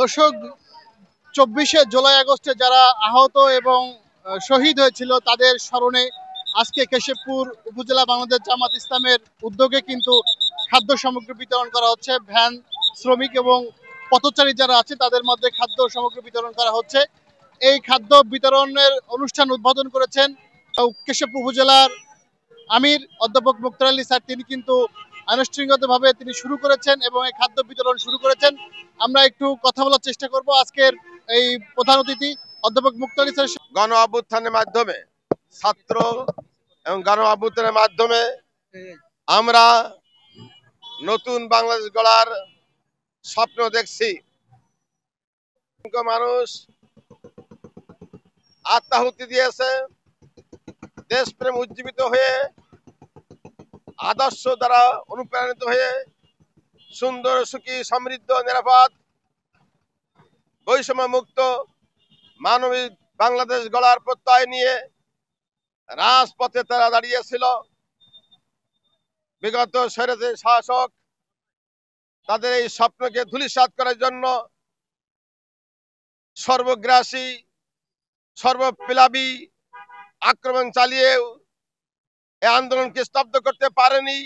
দর্শক, 24শে জুলাই আগস্টে যারা আহত এবং শহীদ হয়েছিল তাদের স্মরণে আজকে কেশবপুর উপজেলা বাংলাদেশ জামাত ইসলামের উদ্যোগে কিন্তু খাদ্য সামগ্রী বিতরণ করা হচ্ছে। ভ্যান শ্রমিক এবং পথচারী যারা আছে তাদের মধ্যে খাদ্য সামগ্রী বিতরণ করা হচ্ছে। এই খাদ্য বিতরণের অনুষ্ঠান উদ্বোধন করেছেন কেশবপুর উপজেলার আমির অধ্যাপক মুক্তার আলী স্যার। তিনি কিন্তু আনুষ্ঠানিকভাবে তিনি শুরু করেছেন এবং এই খাদ্য বিতরণ শুরু করেছেন। আমরা একটু কথা বলার চেষ্টা করব আজকের এই প্রধান অতিথি অধ্যাপক মুক্তার আলী স্যার। গণ অভ্যুত্থানের মাধ্যমে, ছাত্র এবং গণ অভ্যুত্থানের মাধ্যমে আমরা নতুন বাংলাদেশ গড়ার স্বপ্ন দেখছি। মানুষ আত্মাহুতি দিয়েছে, দেশপ্রেম উজ্জীবিত হয়ে, আদর্শ দ্বারা অনুপ্রাণিত হয়ে সুন্দর, সুখী, সমৃদ্ধ, নিরাপদ, বৈষম্য মুক্ত মানবিক বাংলাদেশ গড়ার প্রত্যয় নিয়ে রাজপথে তারা দাঁড়িয়েছিল। বিগত স্বৈরাচারী শাসক তাদের এই স্বপ্নকে ধূলিসাৎ করার জন্য সর্বগ্রাসী, সর্বপ্লাবী আক্রমণ চালিয়েও এই আন্দোলনকে স্তব্ধ করতে পারেনি,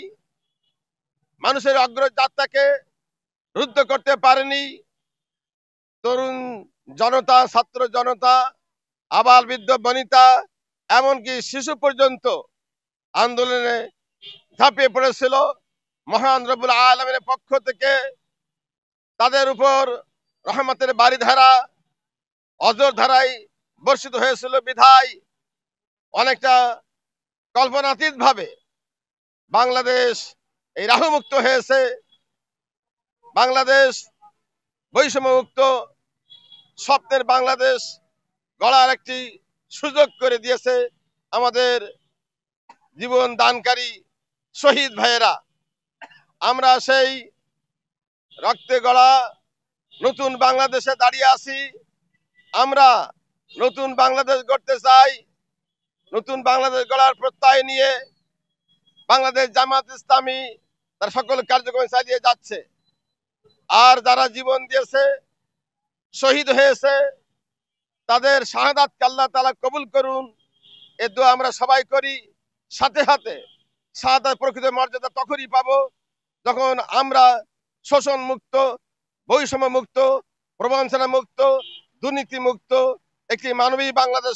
মানুষের অগ্রযাত্রাকে রুদ্ধ করতে পারেনি। তরুণ জনতা, ছাত্র জনতা, আবাল বৃদ্ধ বনিতা, এমনকি শিশু পর্যন্ত আন্দোলনে ঝাঁপিয়ে পড়েছিল। মহান রব্বুল আলামিনের পক্ষ থেকে তাদের উপর রহমতের বারিধারা অজর ধারায় বর্ষিত হয়েছিল বিধায় অনেকটা কল্পনাতীত ভাবে বাংলাদেশ এই রাহুমুক্ত হয়েছে। বাংলাদেশ বৈষম্যমুক্ত স্বপ্নের বাংলাদেশ গড়ার একটি সুযোগ করে দিয়েছে আমাদের জীবন দানকারী শহীদ ভাইয়েরা। আমরা সেই রক্তে গড়া নতুন বাংলাদেশে দাঁড়িয়ে আছি। আমরা নতুন বাংলাদেশ গড়তে চাই। নতুন বাংলাদেশ গড়ার প্রত্যয় নিয়ে বাংলাদেশ জামাত ইসলামী তার সকল কার্যক্রম চালিয়ে যাচ্ছে। আর যারা জীবন দিয়েছে, শহীদ হয়েছে, তাদের শাহাদাতকে আল্লাহ তাআলা কবুল করুন, এ দোয়া আমরা সবাই করি। সাথে সাথে শাহাদাত প্রকৃত মর্যাদা তখনই পাবো যখন আমরা শোষণ মুক্ত, বৈষম্য মুক্ত, প্রবঞ্চনা মুক্ত, দুর্নীতি মুক্ত একটি মানবিক বাংলাদেশ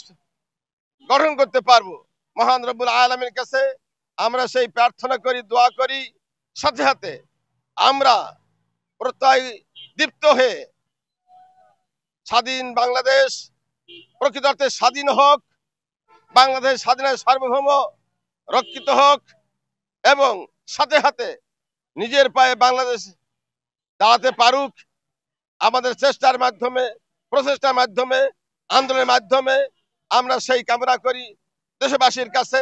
গঠন করতে পারবো। মহান রব্বুল আলামিনের কাছে আমরা সেই প্রার্থনা করি, দোয়া করি। সাথে সাথে আমরা প্রত্যয় দীপ্ত হয়ে স্বাধীন বাংলাদেশ প্রকৃত অর্থে স্বাধীন হোক, বাংলাদেশ স্বাধীনতা সার্বভৌম রক্ষিত হোক এবং সাথে সাথে নিজের পায়ে বাংলাদেশ দাঁড়াতে পারুক। আমাদের চেষ্টার মাধ্যমে, প্রচেষ্টার মাধ্যমে, আন্দোলনের মাধ্যমে আমরা সেই কামনা করি দেশবাসীর কাছে।